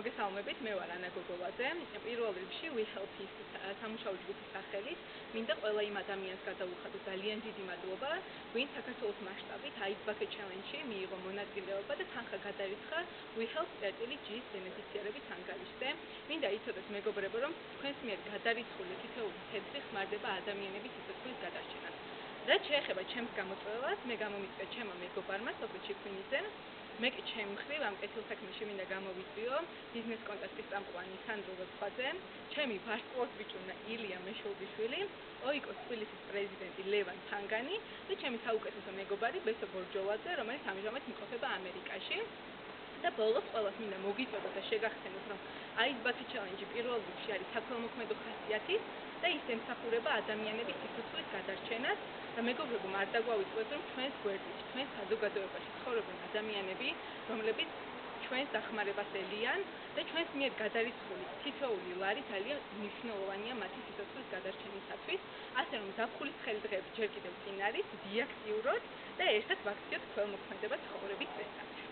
მოგესალმებით, მე ვარ ანა გოგოლაძე. პირველ რიგში We Help is სამუშაო ჯგუფის სახელით მინდა ყველა იმ ადამიანს გადავუხადო ძალიან დიდი მადლობა, ვინც საქართველოს მასშტაბით AIDS Bucket Challenge-ში მიიღო მონაწილეობა და თანხა გადარიცხა We Help.G-ს ბენეფიციარების ანგარიშზე. მინდა იცოდეთ მეგობრებო, რომ თქვენს მიერ გადარიცხული თითოეული თეთრი ხმარდება ადამიანების სიცოცხლის გადარჩენას. რაც შეეხება ჩემს გამოწვევას, მე გამომიწვია ჩემმა მეგობარმა სოფრე ჩიქვინიძემ. მე კი ჩემ მხრივ ამ კეთილსაქმეში მინდა გამოვიწვიო ბიზნეს კონტაქტის წამყვანი სანდრო ვეცხვაძე, ჩემი ვარსკვლავსბიჭუნა ილია მეშობიშვილი, ოიკოს თბილისის პრეზიდენტი ლევან თანგანი და ჩემი საუკეთესო მეგობარი ბესო ბორჯოლაძე, რომელიც ამჟამად იმყოფება ამერიკაში. და ბოლოს ყველას მინდა მოგიწოდოთ და შეგახსენოთ, რომ AIDS Bucket Challenge პირველ რიგში არის საქველმოქმედო ხასიათის და ის ემსახურება ადამიანების სიცოცხლის გადარჩენას და მეგობრებო, არ დაგვავიწყდეთ, რომ ჩვენს გვერდით, ჩვენს საზოგადოებაში ცხოვრობენ ადამიანები, რომლებიც ჩვენს დახმარებას ელიან და ჩვენს მიერ გადარიცხული თითოეული ლარი ძალიან მნიშვნელოვანია მათი სიცოცხლის გადარჩენისათვის, ასე რომ ზაფხულის ცხელი დღეები ჯერ კიდევ წინ არის, ვიაქტიუროთ და ერთად ვაქციოთ ქველმოქმედება ცხოვრების წესად.